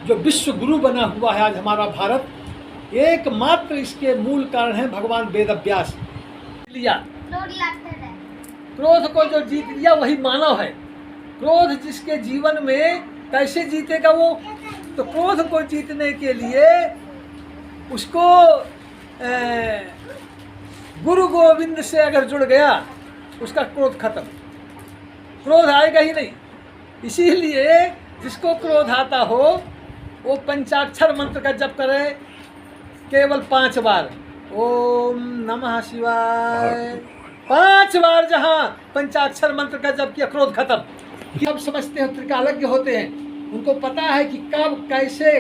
जो विश्व गुरु बना हुआ है आज हमारा भारत, एकमात्र इसके मूल कारण है भगवान वेद व्यास। लिया क्रोध को जो जीत लिया वही मानव है। क्रोध जिसके जीवन में कैसे जीतेगा वो? तो क्रोध को जीतने के लिए उसको गुरु गोविंद से अगर जुड़ गया, उसका क्रोध खत्म, क्रोध आएगा ही नहीं। इसीलिए जिसको क्रोध आता हो वो पंचाक्षर मंत्र का जप करे केवल 5 बार, ओम नमः शिवाय 5 बार। जहाँ पंचाक्षर मंत्र का जप किया, क्रोध खत्म। अब समझते हैं, त्रिकालज्ञ होते हैं, उनको पता है कि कब कैसे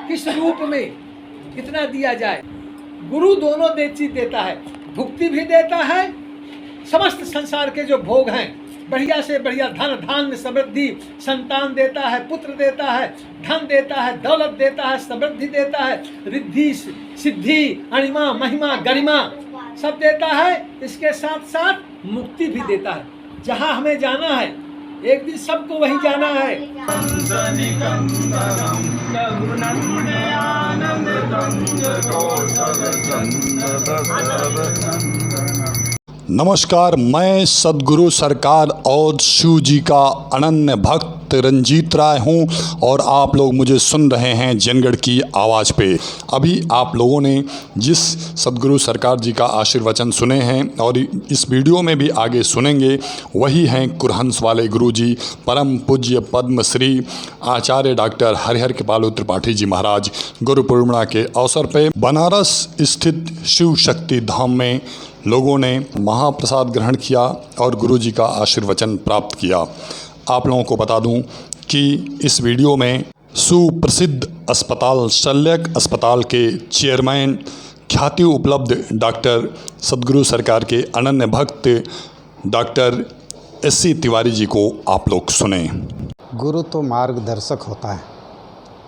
किस रूप में कितना दिया जाए। गुरु दोनों चीज देता है, भुक्ति भी देता है, समस्त संसार के जो भोग हैं बढ़िया से बढ़िया धन धान्य समृद्धि, संतान देता है, पुत्र देता है, धन देता है, दौलत देता है, समृद्धि देता है, रिद्धि सिद्धि अणिमा महिमा गरिमा सब देता है। इसके साथ साथ मुक्ति भी देता है। जहाँ हमें जाना है, एक दिन सबको वहीं जाना है। नमस्कार, मैं सद्गुरु सरकार और शिव जी का अनन्य भक्त रंजीत राय हूं और आप लोग मुझे सुन रहे हैं जनगढ़ की आवाज़ पे। अभी आप लोगों ने जिस सद्गुरु सरकार जी का आशीर्वचन सुने हैं और इस वीडियो में भी आगे सुनेंगे, वही हैं कुरहंस वाले गुरु जी, परम पूज्य पद्मश्री आचार्य डॉक्टर हरिहर कृपालु त्रिपाठी जी महाराज। गुरु पूर्णिमा के अवसर पर बनारस स्थित शिव शक्ति धाम में लोगों ने महाप्रसाद ग्रहण किया और गुरु जी का आशीर्वचन प्राप्त किया। आप लोगों को बता दूं कि इस वीडियो में सुप्रसिद्ध अस्पताल शल्यक अस्पताल के चेयरमैन ख्याति उपलब्ध डॉक्टर सद्गुरु सरकार के अनन्य भक्त डॉक्टर एस.सी. तिवारी जी को आप लोग सुने। गुरु तो मार्गदर्शक होता है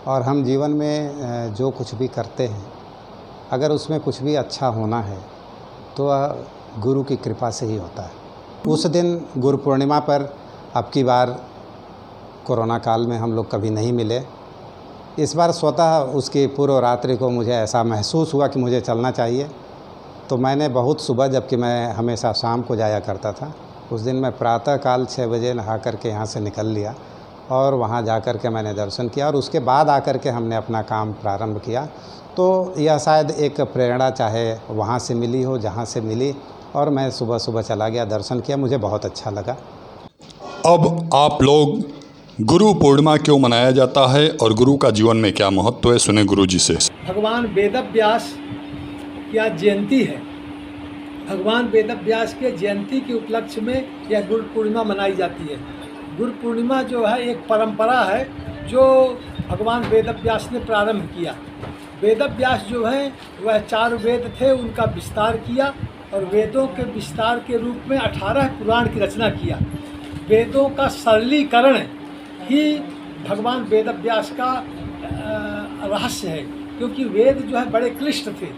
और हम जीवन में जो कुछ भी करते हैं, अगर उसमें कुछ भी अच्छा होना है तो गुरु की कृपा से ही होता है। उस दिन गुरु पूर्णिमा पर अब की बार कोरोना काल में हम लोग कभी नहीं मिले। इस बार स्वतः उसकी पूर्व रात्रि को मुझे ऐसा महसूस हुआ कि मुझे चलना चाहिए, तो मैंने बहुत सुबह, जबकि मैं हमेशा शाम को जाया करता था, उस दिन मैं प्रातःकाल 6 बजे नहा करके यहाँ से निकल लिया और वहाँ जा कर के मैंने दर्शन किया और उसके बाद आकर के हमने अपना काम प्रारंभ किया। तो यह शायद एक प्रेरणा चाहे वहाँ से मिली हो जहाँ से मिली, और मैं सुबह सुबह चला गया, दर्शन किया, मुझे बहुत अच्छा लगा। अब आप लोग गुरु पूर्णिमा क्यों मनाया जाता है और गुरु का जीवन में क्या महत्व है, सुने गुरु जी से। भगवान वेद व्यास की आज जयंती है। भगवान वेद व्यास के जयंती के उपलक्ष्य में यह गुरु पूर्णिमा मनाई जाती है। गुरु पूर्णिमा जो है एक परंपरा है जो भगवान वेद व्यास ने प्रारंभ किया। वेद व्यास जो है वह 4 वेद थे, उनका विस्तार किया और वेदों के विस्तार के रूप में 18 पुराण की रचना किया। वेदों का सरलीकरण ही भगवान वेद व्यास का रहस्य है, क्योंकि वेद जो है बड़े क्लिष्ट थे।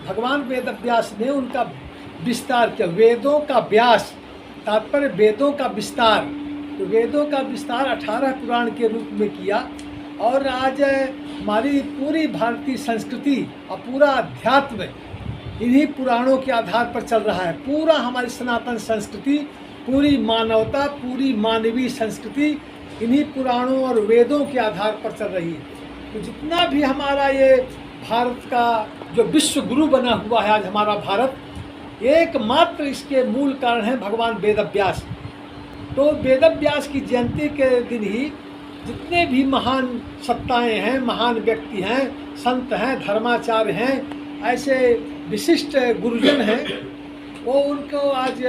भगवान वेद व्यास ने उनका विस्तार किया। वेदों का व्यास तात्पर्य वेदों का विस्तार, तो वेदों का विस्तार 18 पुराण के रूप में किया। और आज हमारी पूरी भारतीय संस्कृति और पूरा अध्यात्म इन्हीं पुराणों के आधार पर चल रहा है। पूरा हमारी सनातन संस्कृति, पूरी मानवता, पूरी मानवीय संस्कृति इन्हीं पुराणों और वेदों के आधार पर चल रही है। तो जितना भी हमारा ये भारत का जो विश्व गुरु बना हुआ है आज हमारा भारत, एकमात्र इसके मूल कारण है भगवान वेद व्यास। तो वेद व्यास की जयंती के दिन ही जितने भी महान सत्ताएं हैं, महान व्यक्ति हैं, संत हैं, धर्माचार्य हैं, ऐसे विशिष्ट गुरुजन हैं, वो उनको आज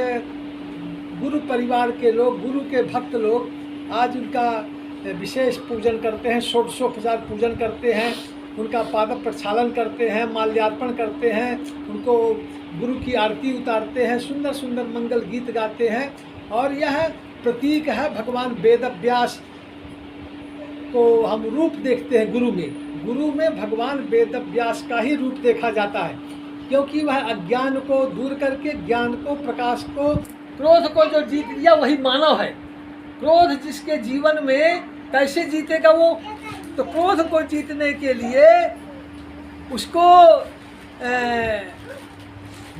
गुरु परिवार के लोग, गुरु के भक्त लोग आज उनका विशेष पूजन करते हैं, षोडशोपचार पूजन करते हैं, उनका पाद प्रक्षालन करते हैं, माल्यार्पण करते हैं, उनको गुरु की आरती उतारते हैं, सुंदर सुंदर मंगल गीत गाते हैं। और यह प्रतीक है भगवान वेद व्यास को हम रूप देखते हैं गुरु में। गुरु में भगवान वेद व्यास का ही रूप देखा जाता है, क्योंकि वह अज्ञान को दूर करके ज्ञान को, प्रकाश को, क्रोध को जो जीत लिया वही मानव है। क्रोध जिसके जीवन में कैसे जीतेगा वो? तो क्रोध को जीतने के लिए उसको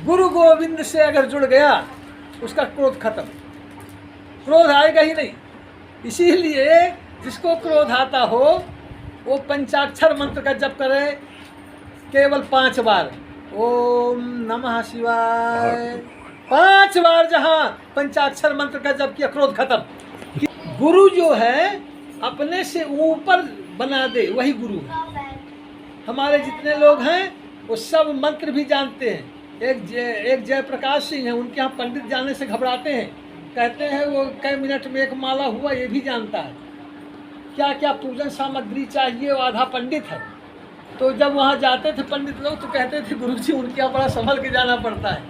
गुरु गोविंद से अगर जुड़ गया, उसका क्रोध खत्म, क्रोध आएगा ही नहीं। इसीलिए जिसको क्रोध आता हो वो पंचाक्षर मंत्र का जप करे केवल 5 बार, ओम नमः शिवाय 5 बार। जहाँ पंचाक्षर मंत्र का जप किया, क्रोध खत्म। गुरु जो है अपने से ऊपर बना दे, वही गुरु है। हमारे जितने लोग हैं वो सब मंत्र भी जानते हैं। एक जयप्रकाश सिंह है, उनके यहाँ पंडित जाने से घबराते हैं, कहते हैं वो कई मिनट में एक माला हुआ ये भी जानता है, क्या क्या पूजन सामग्री चाहिए, वो आधा पंडित है। तो जब वहाँ जाते थे पंडित लोग तो कहते थे गुरुजी उनके यहाँ बड़ा संभल के जाना पड़ता है,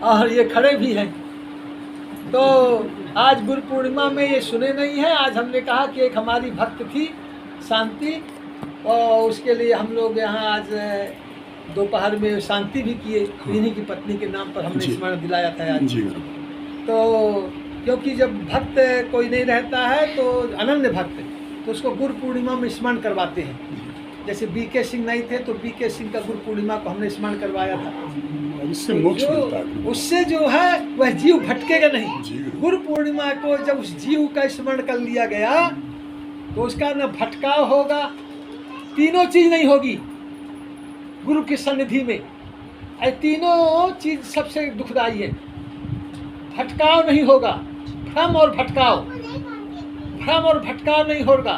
और ये खड़े भी हैं। तो आज गुरु पूर्णिमा में ये सुने नहीं है। आज हमने कहा कि एक हमारी भक्त थी शांति, और उसके लिए हम लोग यहाँ आज दोपहर में शांति भी किए, इन्हीं की पत्नी के नाम पर हमने स्मरण दिलाया था आज। तो क्योंकि जब भक्त कोई नहीं रहता है तो अनन्य भक्त, तो उसको गुरु पूर्णिमा में स्मरण करवाते हैं। जैसे बीके सिंह नहीं थे तो बीके सिंह का गुरु पूर्णिमा को हमने स्मरण करवाया था। इससे मोक्ष मिलता है। उससे जो है वह जीव भटकेगा नहीं। गुरु पूर्णिमा को जब उस जीव का स्मरण कर लिया गया तो उसका न भटकाव होगा, तीनों चीज नहीं होगी गुरु की सन्निधि में। तीनों चीज सबसे दुखदाई है। भटकाव नहीं होगा, भ्रम और भटकाव नहीं होगा,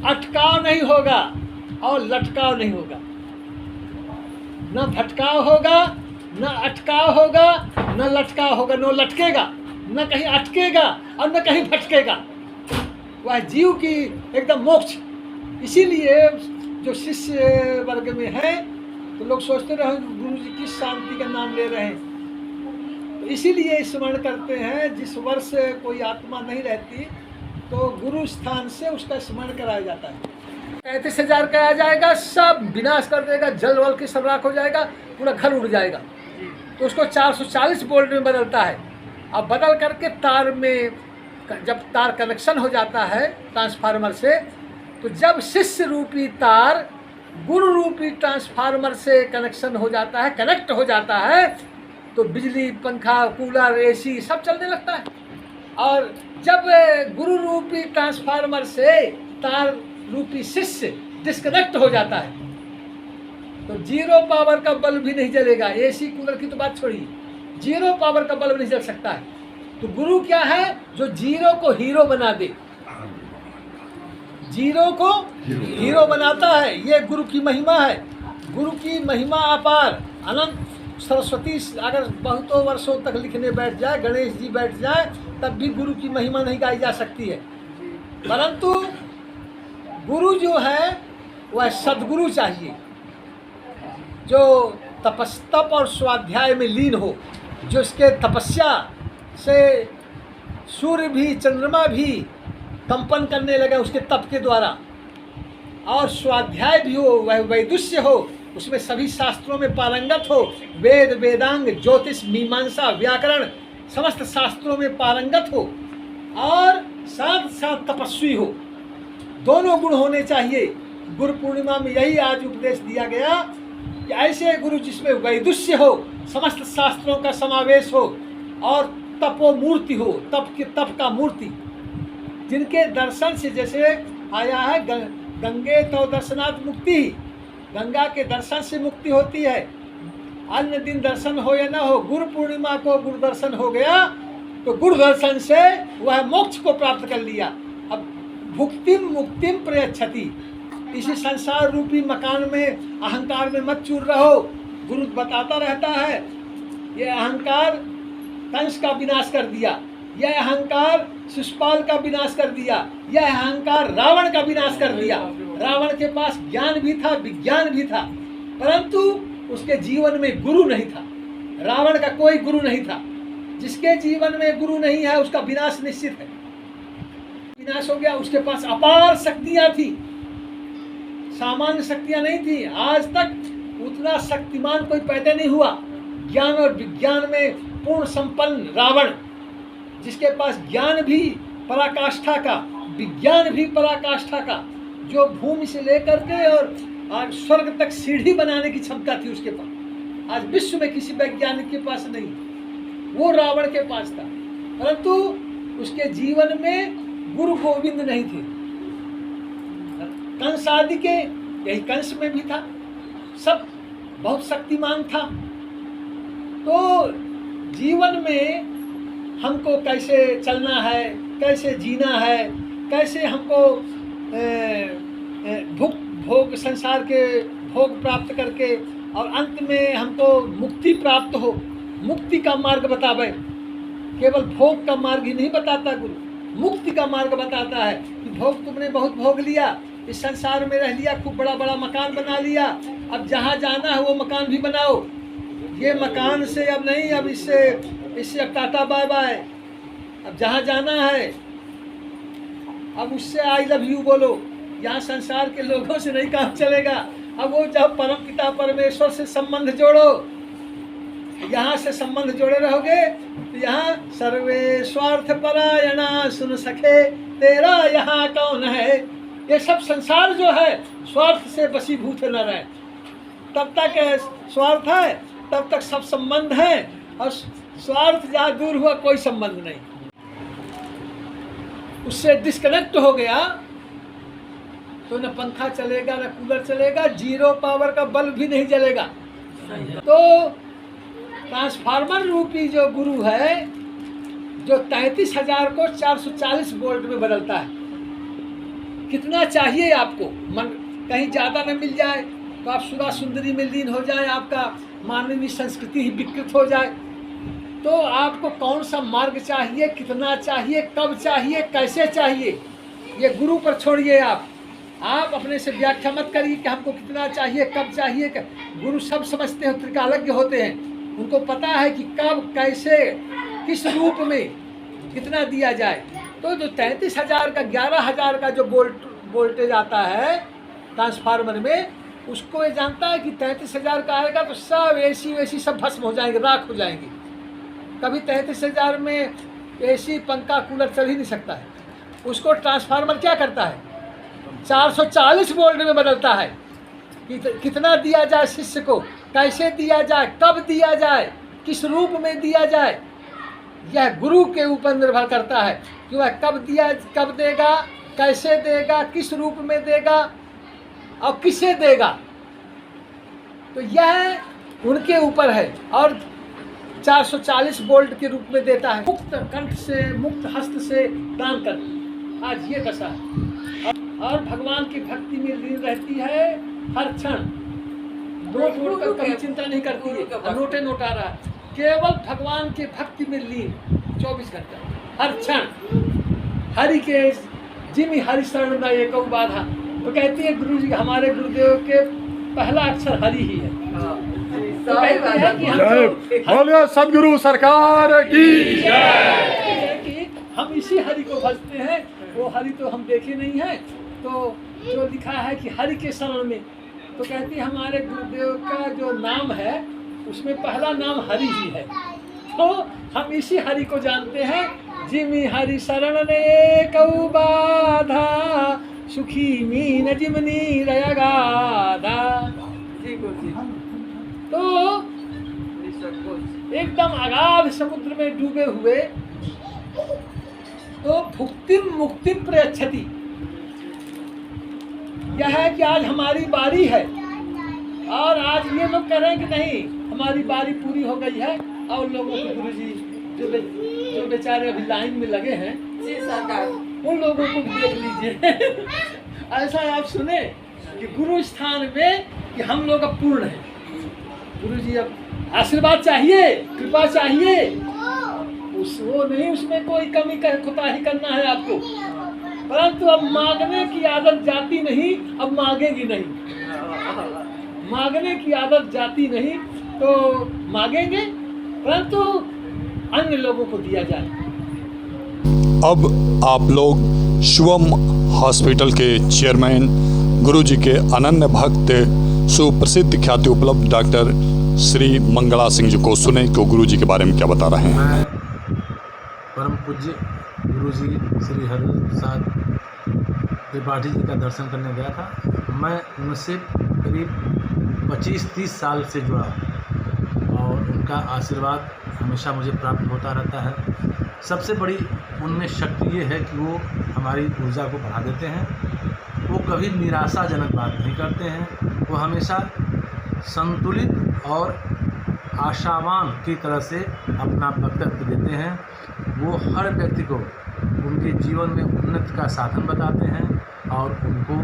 अटकाव नहीं होगा और लटकाव नहीं होगा। न भटकाव होगा, न अटकाव होगा, न लटकाव होगा। न लटकेगा, न कहीं अटकेगा और न कहीं भटकेगा। वह जीव की एकदम मोक्ष। इसीलिए जो शिष्य वर्ग में है तो लोग सोचते रहे गुरु जी किस शांति का नाम ले रहे हैं। तो इसीलिए स्मरण करते हैं। जिस वर्ष कोई आत्मा नहीं रहती तो गुरु स्थान से उसका स्मरण कराया जाता है। 35,000 का आ जाएगा, सब विनाश कर देगा, जल वल की सब राख हो जाएगा, पूरा घर उड़ जाएगा। तो उसको 440 वोल्ट में बदलता है। अब बदल करके तार में, जब तार कनेक्शन हो जाता है ट्रांसफार्मर से, तो जब शिष्य रूपी तार गुरु रूपी ट्रांसफार्मर से कनेक्शन हो जाता है, कनेक्ट हो जाता है, तो बिजली, पंखा, कूलर, एसी सब चलने लगता है। और जब गुरु रूपी ट्रांसफार्मर से तार रूपी शिष्य डिस्कनेक्ट हो जाता है तो 0 पावर का बल्ब भी नहीं जलेगा। एसी कूलर की तो बात छोड़िए, 0 पावर का बल्ब नहीं जल सकता है। तो गुरु क्या है? जो 0 को हीरो बना दे, 0 को हीरो बनाता है। ये गुरु की महिमा है। गुरु की महिमा अपार अनंत। सरस्वती अगर बहुतों वर्षों तक लिखने बैठ जाए, गणेश जी बैठ जाए, तब भी गुरु की महिमा नहीं गाई जा सकती है। परंतु गुरु जो है वह सद्गुरु चाहिए, जो तप और स्वाध्याय में लीन हो, जो इसके तपस्या से सूर्य भी, चंद्रमा भी कंपन करने लगे उसके तप के द्वारा, और स्वाध्याय भी हो, वह वैदुष्य हो, उसमें सभी शास्त्रों में पारंगत हो, वेद, वेदांग, ज्योतिष, मीमांसा, व्याकरण समस्त शास्त्रों में पारंगत हो, और साथ साथ तपस्वी हो। दोनों गुण होने चाहिए। गुरु पूर्णिमा में यही आज उपदेश दिया गया कि ऐसे गुरु जिसमें वैदुष्य हो, समस्त शास्त्रों का समावेश हो, और तपोमूर्ति हो, तप का मूर्ति, जिनके दर्शन से, जैसे आया है गंगे तो दर्शनात् मुक्ति, गंगा के दर्शन से मुक्ति होती है। अन्य दिन दर्शन हो या ना हो, गुरु पूर्णिमा को गुरु दर्शन हो गया तो गुरु दर्शन से वह मोक्ष को प्राप्त कर लिया। अब भुक्तिम मुक्तिम प्रयच्छति। इसी संसार रूपी मकान में अहंकार में मत चूर रहो। गुरु बताता रहता है, ये अहंकार कंस का विनाश कर दिया, यह अहंकार शिशुपाल का विनाश कर दिया, यह अहंकार रावण का विनाश कर दिया। रावण के पास ज्ञान भी था, विज्ञान भी था, परंतु उसके जीवन में गुरु नहीं था। रावण का कोई गुरु नहीं था। जिसके जीवन में गुरु नहीं है उसका विनाश निश्चित है। विनाश हो गया। उसके पास अपार शक्तियां थी, सामान्य शक्तियां नहीं थी। आज तक उतना शक्तिमान कोई पैदा नहीं हुआ। ज्ञान और विज्ञान में पूर्ण संपन्न रावण, जिसके पास ज्ञान भी पराकाष्ठा का, विज्ञान भी पराकाष्ठा का, जो भूमि से लेकर के और आज स्वर्ग तक सीढ़ी बनाने की क्षमता थी उसके पास, आज विश्व में किसी वैज्ञानिक के पास नहीं, वो रावण के पास था। परंतु उसके जीवन में गुरु गोविंद नहीं थे। कंस आदि के, यही कंस में भी था, सब बहुत शक्तिमान था। तो जीवन में हमको कैसे चलना है, कैसे जीना है, कैसे हमको भोग संसार के भोग प्राप्त करके और अंत में हमको मुक्ति प्राप्त हो, मुक्ति का मार्ग बतावे। केवल भोग का मार्ग ही नहीं बताता गुरु, मुक्ति का मार्ग बताता है कि भोग तुमने बहुत भोग लिया, इस संसार में रह लिया, खूब बड़ा बड़ा मकान बना लिया, अब जहाँ जाना है वो मकान भी बनाओ। ये मकान से अब नहीं, अब इससे अब टाटा बाय बाय, अब जहाँ जाना है अब उससे आई लव यू बोलो। यहाँ संसार के लोगों से नहीं काम चलेगा। अब वो जब परम पिता परमेश्वर से संबंध जोड़ो, यहाँ से संबंध जोड़े रहोगे तो यहाँ सर्वे स्वार्थ परायणा सुन सके तेरा यहाँ कौन है। ये सब संसार जो है स्वार्थ से बसीभूत न रहे, तब तक स्वार्थ है तब तक सब संबंध है, और स्वार्थ जहाँ दूर हुआ कोई संबंध नहीं, उससे डिस्कनेक्ट हो गया तो न पंखा चलेगा न कूलर चलेगा, जीरो पावर का बल्ब भी नहीं जलेगा। तो ट्रांसफार्मर रूपी जो गुरु है, जो 33,000 को 440 वोल्ट में बदलता है, कितना चाहिए आपको? मन कहीं ज़्यादा न मिल जाए तो आप सुरा सुंदरी में लीन हो जाए, आपका मानवीय संस्कृति ही विकृत हो जाए। तो आपको कौन सा मार्ग चाहिए, कितना चाहिए, कब चाहिए, कैसे चाहिए, ये गुरु पर छोड़िए। आप अपने से व्याख्या मत करिए कि हमको कितना चाहिए, कब चाहिए। गुरु सब समझते हैं, त्रिकालज्ञ होते हैं, उनको पता है कि कब, कैसे, किस रूप में कितना दिया जाए। तो जो 33,000 का 11,000 का जो वोल्टेज आता है ट्रांसफार्मर में, उसको ये जानता है कि 33,000 का आएगा तो सब एसी वेसी सब भस्म हो जाएंगे, राख हो जाएंगे। कभी 33,000 में एसी पंखा कूलर चल ही नहीं सकता है। उसको ट्रांसफार्मर क्या करता है, 440 वोल्ट में बदलता है। कितना दिया जाए शिष्य को, कैसे दिया जाए, कब दिया जाए, किस रूप में दिया जाए, यह गुरु के ऊपर निर्भर करता है कि वह कब देगा, कैसे देगा, किस रूप में देगा और किसे देगा। तो यह उनके ऊपर है। और 440 वोल्ट के रूप में देता है, मुक्त कंठ से, मुक्त हस्त से दान कर। आज ये दशा है। और भगवान की भक्ति में लीन रहती है हर क्षण, नोट वोट का कभी चिंता नहीं करती है, नोटे नोट आ रहा है, केवल भगवान के भक्ति में लीन 24 घंटा हर क्षण। हरि के जिमि हरि शरण में एक बाधा। तो कहती है गुरु जी, हमारे गुरुदेव के पहला अक्षर हरि ही है। तो कहती है कि बोलिए सदगुरु सरकार की जय, कि हम इसी हरि को भजते हैं। वो हरि तो हम देखे नहीं है, तो जो लिखा है कि हरि के शरण में, तो कहती है हमारे गुरुदेव का जो नाम है उसमें पहला नाम हरि ही है। तो हम इसी हरि को जानते हैं। जिमि हरि शरण ने कऊ बाधा, सुखी मीन जिमनी रयगाधा। तो एकदम अगाध समुद्र में डूबे हुए, तो भुक्तिम मुक्तिम प्रयच्छति। यह है कि आज हमारी बारी है, और आज ये लोग कह रहे हैं कि नहीं हमारी बारी पूरी हो गई है। और लोगों को गुरु जी जो बेचारे अभी लाइन में लगे हैं, उन लोगों को भी देख लीजिए। ऐसा आप सुने कि गुरु स्थान में कि हम लोग अब पूर्ण हैं। गुरु जी अब आशीर्वाद चाहिए, कृपा चाहिए, वो नहीं, उसमें कोई कमी कोताही करना है आपको। परंतु अब मांगने की आदत जाती नहीं, अब मांगेगी नहीं। मांगने की आदत जाती नहीं तो मांगेंगे, परंतु अन्य लोगों को दिया जाए। अब आप लोग शिवम हॉस्पिटल के चेयरमैन गुरु जी के अनन्य भक्त सुप्रसिद्ध ख्याति उपलब्ध डॉक्टर श्री मंगला सिंह जी को सुने कि गुरु जी के बारे में क्या बता रहे हैं। मैं परम पूज्य गुरु जी श्री हरि प्रसाद त्रिपाठी जी का दर्शन करने गया था। मैं उनसे करीब 25-30 साल से जुड़ा और उनका आशीर्वाद हमेशा मुझे प्राप्त होता रहता है। सबसे बड़ी उनमें शक्ति ये है कि वो हमारी ऊर्जा को बढ़ा देते हैं। वो कभी निराशाजनक बात नहीं करते हैं। वो हमेशा संतुलित और आशावान की तरह से अपना वक्तव्य देते हैं। वो हर व्यक्ति को उनके जीवन में उन्नति का साधन बताते हैं और उनको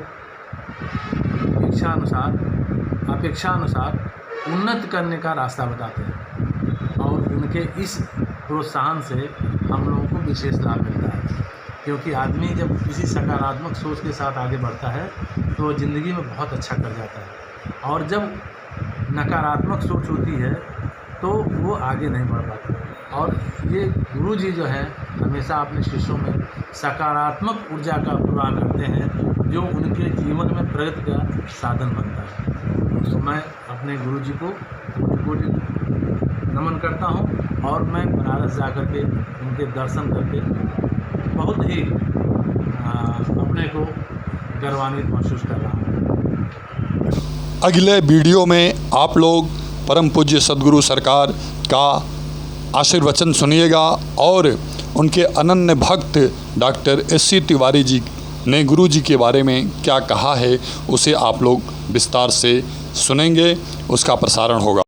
अपेक्षानुसार उन्नति करने का रास्ता बताते हैं। और उनके इस प्रोत्साहन से हम लोगों को विशेष लाभ मिलता है, क्योंकि आदमी जब किसी सकारात्मक सोच के साथ आगे बढ़ता है तो ज़िंदगी में बहुत अच्छा कर जाता है। और जब नकारात्मक सोच होती है तो वो आगे नहीं बढ़ पाता। और ये गुरु जी जो हैं हमेशा अपने शिष्यों में सकारात्मक ऊर्जा का प्रवाह करते हैं, जो उनके जीवन में प्रगति का साधन बनता है। तो मैं अपने गुरु जी को कोटि नमन करता हूँ और मैं बनारस जा कर के उनके दर्शन करके बहुत ही अपने को गर्वान्वित महसूस कर रहा हूँ। अगले वीडियो में आप लोग परम पूज्य सद्गुरु सरकार का आशीर्वचन सुनिएगा और उनके अनन्य भक्त डॉक्टर एस.सी. तिवारी जी ने गुरु जी के बारे में क्या कहा है उसे आप लोग विस्तार से सुनेंगे। उसका प्रसारण होगा।